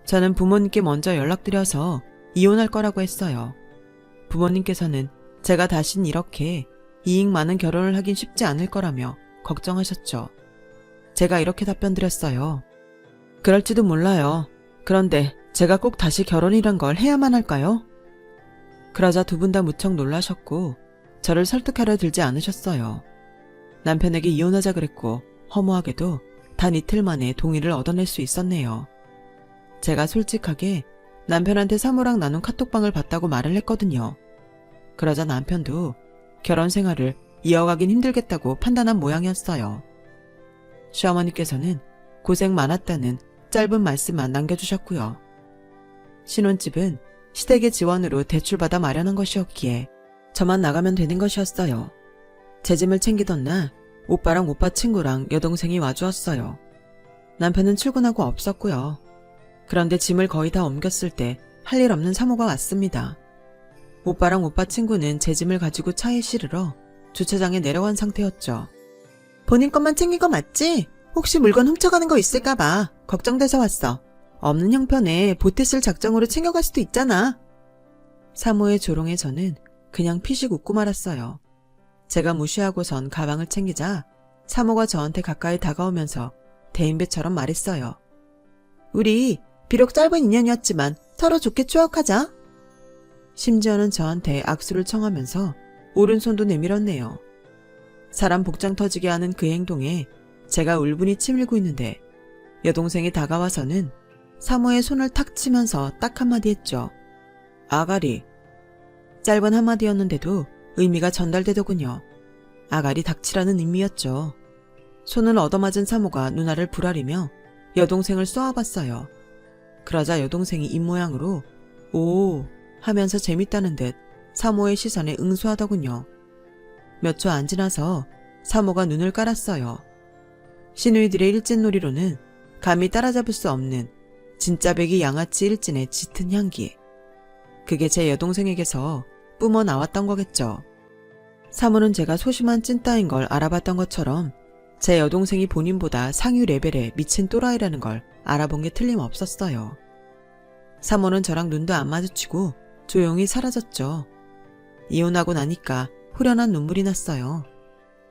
저는 부모님께 먼저 연락드려서 이혼할 거라고 했어요. 부모님께서는 제가 다신 이렇게 이익 많은 결혼을 하긴 쉽지 않을 거라며 걱정하셨죠. 제가 이렇게 답변드렸어요. 그럴지도 몰라요. 그런데 제가 꼭 다시 결혼이란 걸 해야만 할까요? 그러자 두 분 다 무척 놀라셨고 저를 설득하려 들지 않으셨어요. 남편에게 이혼하자 그랬고 허무하게도 단 이틀 만에 동의를 얻어낼 수 있었네요. 제가 솔직하게 남편한테 사모랑 나눈 카톡방을 봤다고 말을 했거든요. 그러자 남편도 결혼 생활을 이어가긴 힘들겠다고 판단한 모양이었어요. 시어머니께서는 고생 많았다는 짧은 말씀만 남겨주셨고요. 신혼집은 시댁의 지원으로 대출받아 마련한 것이었기에 저만 나가면 되는 것이었어요. 제 짐을 챙기던 날 오빠랑 오빠 친구랑 여동생이 와주었어요. 남편은 출근하고 없었고요. 그런데 짐을 거의 다 옮겼을 때 할 일 없는 사모가 왔습니다. 오빠랑 오빠 친구는 제 짐을 가지고 차에 실으러 주차장에 내려간 상태였죠. 본인 것만 챙긴 거 맞지? 혹시 물건 훔쳐가는 거 있을까봐 걱정돼서 왔어. 없는 형편에 보태 쓸 작정으로 챙겨갈 수도 있잖아. 사모의 조롱에 저는 그냥 피식 웃고 말았어요. 제가 무시하고선 가방을 챙기자 사모가 저한테 가까이 다가오면서 대인배처럼 말했어요. 우리 비록 짧은 인연이었지만 서로 좋게 추억하자. 심지어는 저한테 악수를 청하면서 오른손도 내밀었네요. 사람 복장 터지게 하는 그 행동에 제가 울분이 치밀고 있는데 여동생이 다가와서는 사모의 손을 탁 치면서 딱 한마디 했죠. 아가리. 짧은 한마디였는데도 의미가 전달되더군요. 아가리 닥치라는 의미였죠. 손을 얻어맞은 사모가 눈알을 부라리며 여동생을 쏘아봤어요. 그러자 여동생이 입모양으로 오 하면서 재밌다는 듯 사모의 시선에 응수하더군요. 몇 초 안 지나서 사모가 눈을 깔았어요. 시누이들의 일진놀이로는 감히 따라잡을 수 없는 진짜 배기 양아치 일진의 짙은 향기. 그게 제 여동생에게서 뿜어 나왔던 거겠죠. 사모는 제가 소심한 찐따인 걸 알아봤던 것처럼 제 여동생이 본인보다 상위 레벨의 미친 또라이라는 걸 알아본 게 틀림없었어요. 사모는 저랑 눈도 안 마주치고 조용히 사라졌죠. 이혼하고 나니까 후련한 눈물이 났어요.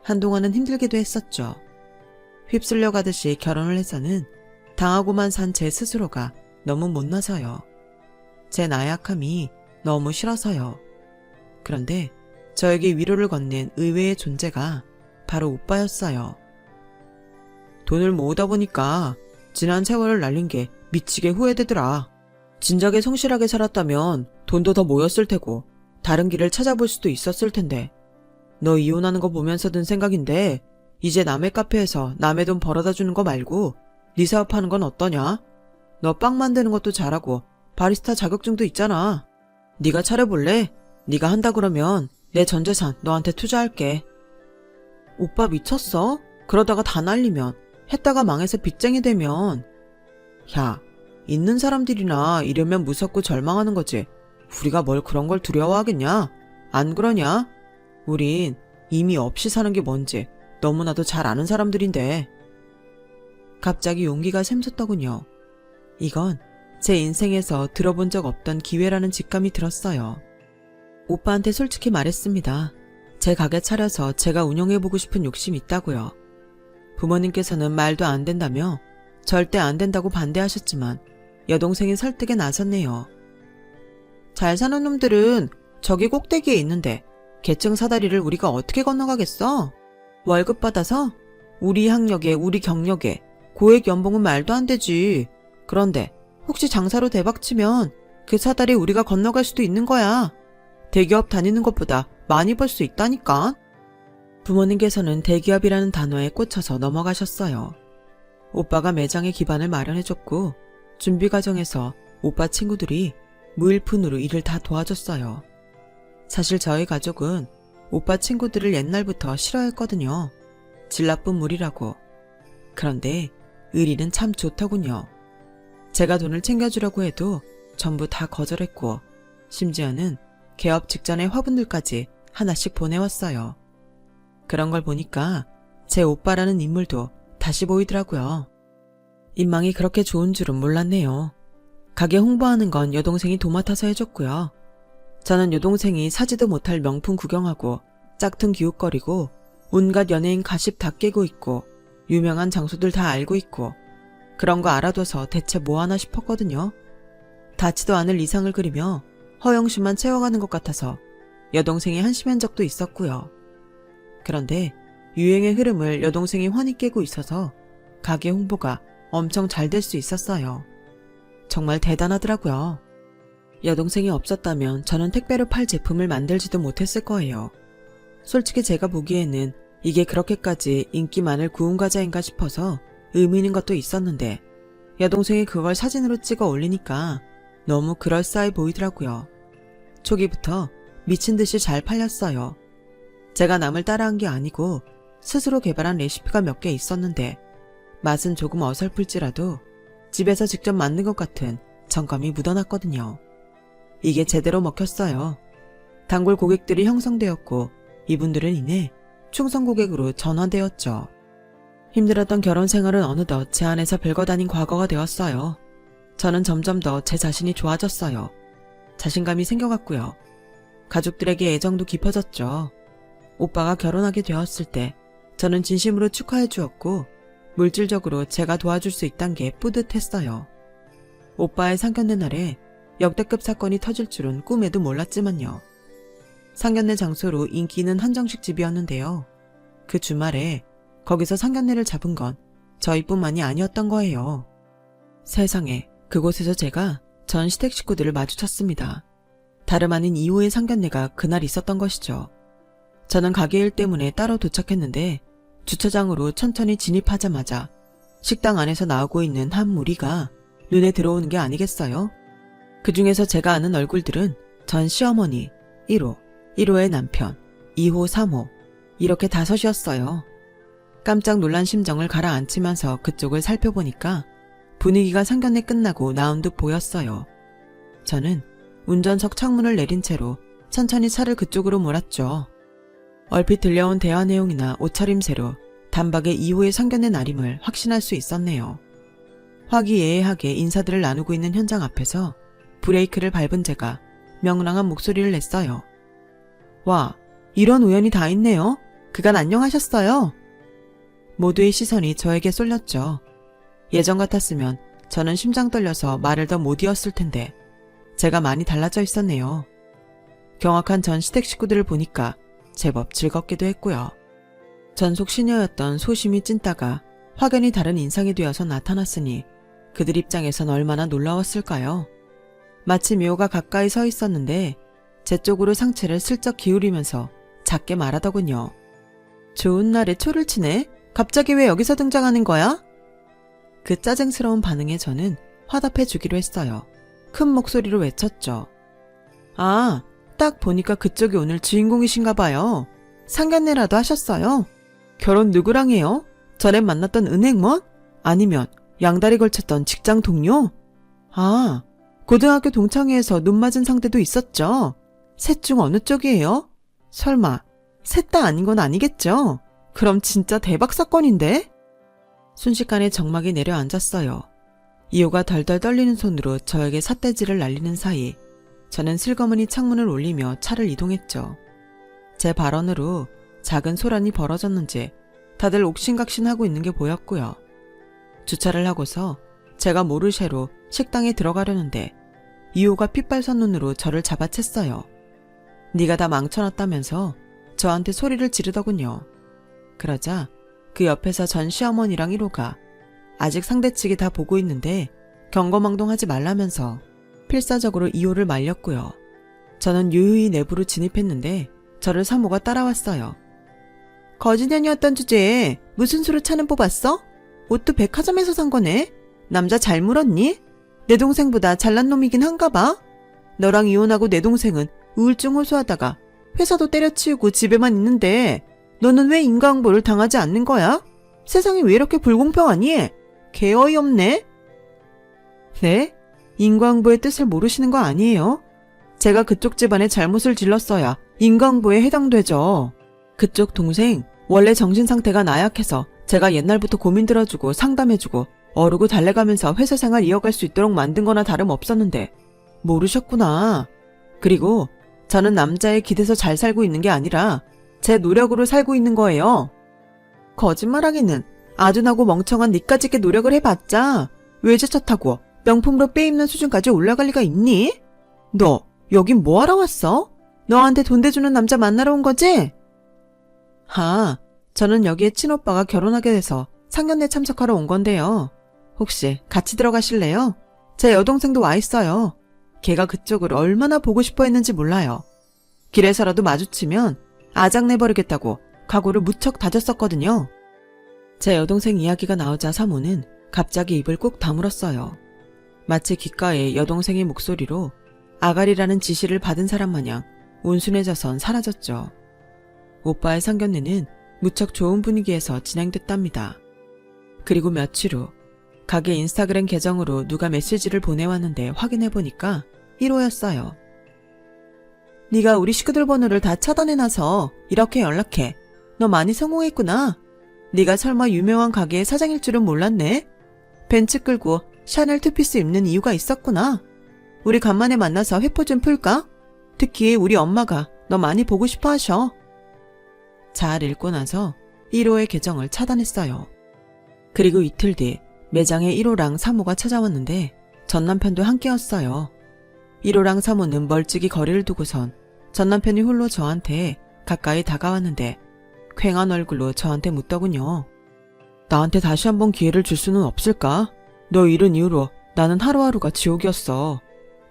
한동안은 힘들기도 했었죠. 휩쓸려 가듯이 결혼을 해서는 당하고만 산 제 스스로가 너무 못나서요. 제 나약함이 너무 싫어서요. 그런데 저에게 위로를 건넨 의외의 존재가 바로 오빠였어요. 돈을 모으다 보니까 지난 세월을 날린 게 미치게 후회되더라. 진작에 성실하게 살았다면 돈도 더 모였을 테고 다른 길을 찾아볼 수도 있었을 텐데 너 이혼하는 거 보면서 든 생각인데 이제 남의 카페에서 남의 돈 벌어다 주는 거 말고 네 사업하는 건 어떠냐? 너 빵 만드는 것도 잘하고 바리스타 자격증도 있잖아. 네가 차려볼래? 네가 한다 그러면 내 전 재산 너한테 투자할게. 오빠 미쳤어? 그러다가 다 날리면 했다가 망해서 빚쟁이 되면. 야, 있는 사람들이나 이러면 무섭고 절망하는 거지. 우리가 뭘 그런 걸 두려워하겠냐? 안 그러냐? 우린 이미 없이 사는 게 뭔지 너무나도 잘 아는 사람들인데. 갑자기 용기가 샘솟더군요. 이건 제 인생에서 들어본 적 없던 기회라는 직감이 들었어요. 오빠한테 솔직히 말했습니다. 제 가게 차려서 제가 운영해보고 싶은 욕심이 있다고요. 부모님께서는 말도 안 된다며 절대 안 된다고 반대하셨지만 여동생이 설득에 나섰네요. 잘 사는 놈들은 저기 꼭대기에 있는데 계층 사다리를 우리가 어떻게 건너가겠어? 월급 받아서 우리 학력에 우리 경력에 고액 연봉은 말도 안 되지. 그런데 혹시 장사로 대박치면 그 사다리 우리가 건너갈 수도 있는 거야. 대기업 다니는 것보다 많이 벌 수 있다니까. 부모님께서는 대기업이라는 단어에 꽂혀서 넘어가셨어요. 오빠가 매장에 기반을 마련해줬고 준비 과정에서 오빠 친구들이 무일푼으로 일을 다 도와줬어요. 사실 저희 가족은 오빠 친구들을 옛날부터 싫어했거든요. 질 나쁜 무리라고. 그런데 의리는 참 좋더군요. 제가 돈을 챙겨주려고 해도 전부 다 거절했고 심지어는 개업 직전의 화분들까지 하나씩 보내왔어요. 그런 걸 보니까 제 오빠라는 인물도 다시 보이더라고요. 인망이 그렇게 좋은 줄은 몰랐네요. 가게 홍보하는 건 여동생이 도맡아서 해줬고요. 저는 여동생이 사지도 못할 명품 구경하고 짝퉁 기웃거리고 온갖 연예인 가십 다 깨고 있고 유명한 장소들 다 알고 있고 그런 거 알아둬서 대체 뭐 하나 싶었거든요. 닿지도 않을 이상을 그리며 허영심만 채워가는 것 같아서 여동생이 한심한 적도 있었고요. 그런데 유행의 흐름을 여동생이 환히 깨고 있어서 가게 홍보가 엄청 잘 될 수 있었어요. 정말 대단하더라고요. 여동생이 없었다면 저는 택배로 팔 제품을 만들지도 못했을 거예요. 솔직히 제가 보기에는 이게 그렇게까지 인기 많을 구운 과자인가 싶어서 의미 있는 것도 있었는데 여동생이 그걸 사진으로 찍어 올리니까 너무 그럴싸해 보이더라고요. 초기부터 미친 듯이 잘 팔렸어요. 제가 남을 따라한 게 아니고 스스로 개발한 레시피가 몇 개 있었는데 맛은 조금 어설플지라도 집에서 직접 만든 것 같은 정감이 묻어났거든요. 이게 제대로 먹혔어요. 단골 고객들이 형성되었고 이분들은 이내 충성 고객으로 전환되었죠. 힘들었던 결혼 생활은 어느덧 제 안에서 별거다닌 과거가 되었어요. 저는 점점 더 제 자신이 좋아졌어요. 자신감이 생겨갔고요. 가족들에게 애정도 깊어졌죠. 오빠가 결혼하게 되었을 때 저는 진심으로 축하해 주었고 물질적으로 제가 도와줄 수 있단 게 뿌듯했어요. 오빠의 상견례 날에 역대급 사건이 터질 줄은 꿈에도 몰랐지만요. 상견례 장소로 인기 있는 한정식 집이었는데요. 그 주말에 거기서 상견례를 잡은 건 저희뿐만이 아니었던 거예요. 세상에, 그곳에서 제가 전 시댁 식구들을 마주쳤습니다. 다름 아닌 2호의 상견례가 그날 있었던 것이죠. 저는 가게 일 때문에 따로 도착했는데 주차장으로 천천히 진입하자마자 식당 안에서 나오고 있는 한 무리가 눈에 들어오는 게 아니겠어요? 그 중에서 제가 아는 얼굴들은 전 시어머니, 1호, 1호의 남편, 2호, 3호 이렇게 5이었어요. 깜짝 놀란 심정을 가라앉히면서 그쪽을 살펴보니까 분위기가 상견례 끝나고 나온 듯 보였어요. 저는 운전석 창문을 내린 채로 천천히 차를 그쪽으로 몰았죠. 얼핏 들려온 대화 내용이나 옷차림새로 단박에 이호의 상견례 날임을 확신할 수 있었네요. 화기애애하게 인사들을 나누고 있는 현장 앞에서 브레이크를 밟은 제가 명랑한 목소리를 냈어요. 와, 이런 우연이 다 있네요. 그간 안녕하셨어요. 모두의 시선이 저에게 쏠렸죠. 예전 같았으면 저는 심장 떨려서 말을 더 못 이었을 텐데 제가 많이 달라져 있었네요. 경악한 전 시댁 식구들을 보니까 제법 즐겁기도 했고요. 전속 시녀였던 소심이 찐따가 확연히 다른 인상이 되어서 나타났으니 그들 입장에선 얼마나 놀라웠을까요? 마치 미호가 가까이 서 있었는데 제 쪽으로 상체를 슬쩍 기울이면서 작게 말하더군요. 좋은 날에 초를 치네? 갑자기 왜 여기서 등장하는 거야? 그 짜증스러운 반응에 저는 화답해 주기로 했어요. 큰 목소리로 외쳤죠. 아, 딱 보니까 그쪽이 오늘 주인공이신가 봐요. 상견례라도 하셨어요? 결혼 누구랑 해요? 전에 만났던 은행원? 아니면 양다리 걸쳤던 직장 동료? 아, 고등학교 동창회에서 눈 맞은 상대도 있었죠? 셋 중 어느 쪽이에요? 설마 셋 다 아닌 건 아니겠죠? 그럼 진짜 대박 사건인데? 순식간에 정막이 내려앉았어요. 이호가 덜덜 떨리는 손으로 저에게 삿대질을 날리는 사이 저는 슬그머니 창문을 올리며 차를 이동했죠. 제 발언으로 작은 소란이 벌어졌는지 다들 옥신각신하고 있는 게 보였고요. 주차를 하고서 제가 모르쇠로 식당에 들어가려는데 이호가 핏발선 눈으로 저를 잡아챘어요. 네가 다 망쳐놨다면서 저한테 소리를 지르더군요. 그러자 그 옆에서 전 시어머니랑 1호가 아직 상대 측이 다 보고 있는데 경거망동하지 말라면서 필사적으로 2호를 말렸고요. 저는 유유히 내부로 진입했는데 저를 사모가 따라왔어요. 거지년이었던 주제에 무슨 수로 차는 뽑았어? 옷도 백화점에서 산 거네? 남자 잘 물었니? 내 동생보다 잘난 놈이긴 한가 봐? 너랑 이혼하고 내 동생은 우울증 호소하다가 회사도 때려치우고 집에만 있는데 너는 왜 인과응보를 당하지 않는 거야? 세상이 왜 이렇게 불공평하니? 개 어이없네? 네? 인과응보의 뜻을 모르시는 거 아니에요? 제가 그쪽 집안에 잘못을 질렀어야 인과응보에 해당되죠. 그쪽 동생 원래 정신상태가 나약해서 제가 옛날부터 고민 들어주고 상담해주고 어르고 달래가면서 회사 생활 이어갈 수 있도록 만든 거나 다름없었는데 모르셨구나. 그리고 저는 남자에 기대서 잘 살고 있는 게 아니라 제 노력으로 살고 있는 거예요. 거짓말하기는 아둔하고 멍청한 니까짓게 노력을 해봤자 외제차 타고 명품으로 빼입는 수준까지 올라갈 리가 있니? 너 여긴 뭐하러 왔어? 너한테 돈 대주는 남자 만나러 온 거지? 저는 여기에 친오빠가 결혼하게 돼서 상견례 참석하러 온 건데요. 혹시 같이 들어가실래요? 제 여동생도 와 있어요. 걔가 그쪽을 얼마나 보고 싶어 했는지 몰라요. 길에서라도 마주치면 아작내버리겠다고 각오를 무척 다졌었거든요. 제 여동생 이야기가 나오자 사모는 갑자기 입을 꾹 다물었어요. 마치 귓가에 여동생의 목소리로 아가리라는 지시를 받은 사람 마냥 온순해져선 사라졌죠. 오빠의 상견례는 무척 좋은 분위기에서 진행됐답니다. 그리고 며칠 후 가게 인스타그램 계정으로 누가 메시지를 보내왔는데 확인해보니까 1호였어요. 네가 우리 식구들 번호를 다 차단해놔서 이렇게 연락해. 너 많이 성공했구나. 네가 설마 유명한 가게의 사장일 줄은 몰랐네. 벤츠 끌고 샤넬 투피스 입는 이유가 있었구나. 우리 간만에 만나서 회포 좀 풀까? 특히 우리 엄마가 너 많이 보고 싶어 하셔. 잘 읽고 나서 1호의 계정을 차단했어요. 그리고 이틀 뒤 매장에 1호랑 사모가 찾아왔는데 전 남편도 함께였어요. 1호랑 사모는 멀찍이 거리를 두고선 전 남편이 홀로 저한테 가까이 다가왔는데 퀭한 얼굴로 저한테 묻더군요. 나한테 다시 한번 기회를 줄 수는 없을까? 너 잃은 이후로 나는 하루하루가 지옥이었어.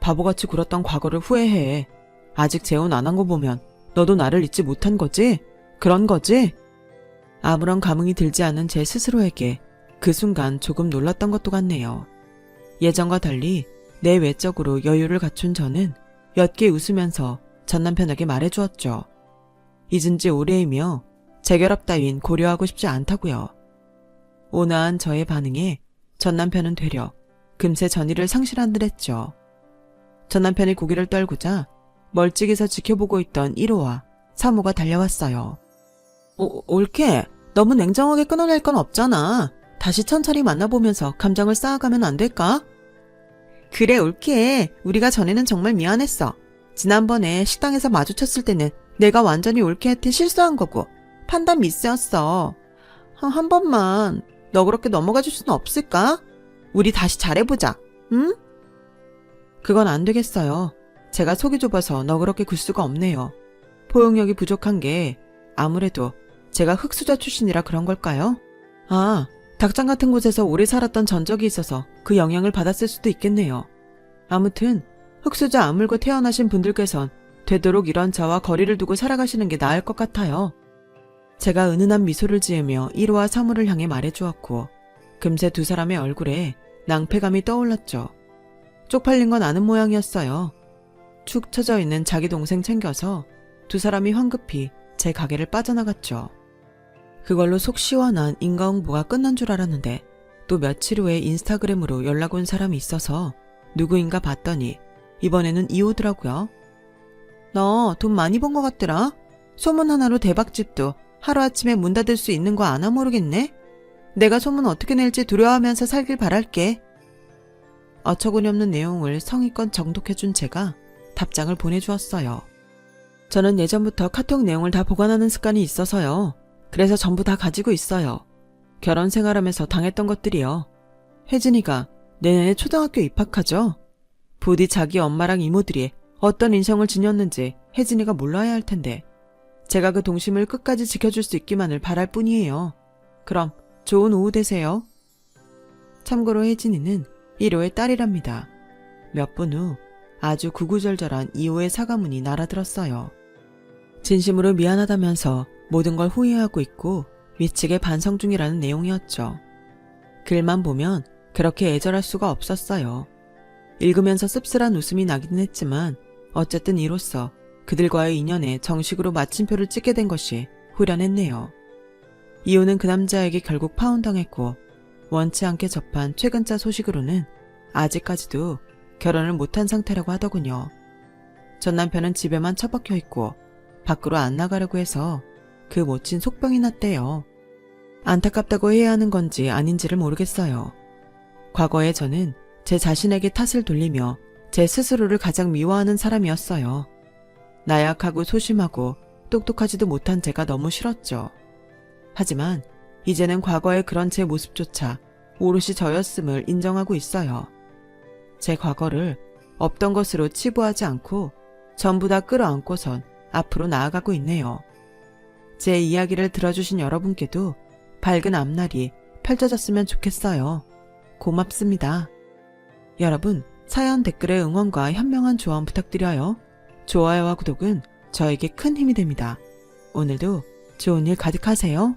바보같이 굴었던 과거를 후회해. 아직 재혼 안 한 거 보면 너도 나를 잊지 못한 거지? 그런 거지? 아무런 감흥이 들지 않은 제 스스로에게 그 순간 조금 놀랐던 것도 같네요. 예전과 달리 내 외적으로 여유를 갖춘 저는 옅게 웃으면서 전 남편에게 말해주었죠. 잊은 지 오래이며 재결합 따윈 고려하고 싶지 않다고요. 온화한 저의 반응에 전 남편은 되려 금세 전의를 상실한 듯 했죠. 전 남편이 고개를 떨구자 멀찍이서 지켜보고 있던 1호와 사모가 달려왔어요. 옳게. 너무 냉정하게 끊어낼 건 없잖아. 다시 천천히 만나보면서 감정을 쌓아가면 안 될까? 그래, 옳게. 우리가 전에는 정말 미안했어. 지난번에 식당에서 마주쳤을 때는 내가 완전히 옳게한테 실수한 거고 판단 미스였어. 한 번만 너그럽게 넘어가 줄 수는 없을까? 우리 다시 잘해보자. 응? 그건 안 되겠어요. 제가 속이 좁아서 너그럽게 굴 수가 없네요. 포용력이 부족한 게 아무래도 제가 흑수저 출신이라 그런 걸까요? 아, 닭장 같은 곳에서 오래 살았던 전적이 있어서 그 영향을 받았을 수도 있겠네요. 아무튼 흑수저 안 물고 태어나신 분들께선 되도록 이런 저와 거리를 두고 살아가시는 게 나을 것 같아요. 제가 은은한 미소를 지으며 1호와 3호를 향해 말해주었고 금세 두 사람의 얼굴에 낭패감이 떠올랐죠. 쪽팔린 건 아는 모양이었어요. 축 처져 있는 자기 동생 챙겨서 두 사람이 황급히 제 가게를 빠져나갔죠. 그걸로 속 시원한 인과응보가 끝난 줄 알았는데 또 며칠 후에 인스타그램으로 연락 온 사람이 있어서 누구인가 봤더니 이번에는 2호더라고요. 너 돈 많이 번 것 같더라? 소문 하나로 대박집도 하루아침에 문 닫을 수 있는 거 아나 모르겠네? 내가 소문 어떻게 낼지 두려워하면서 살길 바랄게. 어처구니 없는 내용을 성의껏 정독해준 제가 답장을 보내주었어요. 저는 예전부터 카톡 내용을 다 보관하는 습관이 있어서요. 그래서 전부 다 가지고 있어요. 결혼 생활하면서 당했던 것들이요. 혜진이가 내년에 초등학교 입학하죠. 부디 자기 엄마랑 이모들이 어떤 인성을 지녔는지 혜진이가 몰라야 할 텐데 제가 그 동심을 끝까지 지켜줄 수 있기만을 바랄 뿐이에요. 그럼 좋은 오후 되세요. 참고로 혜진이는 1호의 딸이랍니다. 몇 분 후 아주 구구절절한 2호의 사과문이 날아들었어요. 진심으로 미안하다면서 모든 걸 후회하고 있고 미치게 반성 중이라는 내용이었죠. 글만 보면 그렇게 애절할 수가 없었어요. 읽으면서 씁쓸한 웃음이 나긴 했지만 어쨌든 이로써 그들과의 인연에 정식으로 마침표를 찍게 된 것이 후련했네요. 이호는 그 남자에게 결국 파혼당했고 원치 않게 접한 최근자 소식으로는 아직까지도 결혼을 못한 상태라고 하더군요. 전 남편은 집에만 처박혀 있고 밖으로 안 나가려고 해서 그 모친 속병이 났대요. 안타깝다고 해야 하는 건지 아닌지를 모르겠어요. 과거에 저는 제 자신에게 탓을 돌리며 제 스스로를 가장 미워하는 사람이었어요. 나약하고 소심하고 똑똑하지도 못한 제가 너무 싫었죠. 하지만 이제는 과거의 그런 제 모습조차 오롯이 저였음을 인정하고 있어요. 제 과거를 없던 것으로 치부하지 않고 전부 다 끌어안고선 앞으로 나아가고 있네요. 제 이야기를 들어주신 여러분께도 밝은 앞날이 펼쳐졌으면 좋겠어요. 고맙습니다. 여러분, 사연 댓글에 응원과 현명한 조언 부탁드려요. 좋아요와 구독은 저에게 큰 힘이 됩니다. 오늘도 좋은 일 가득하세요.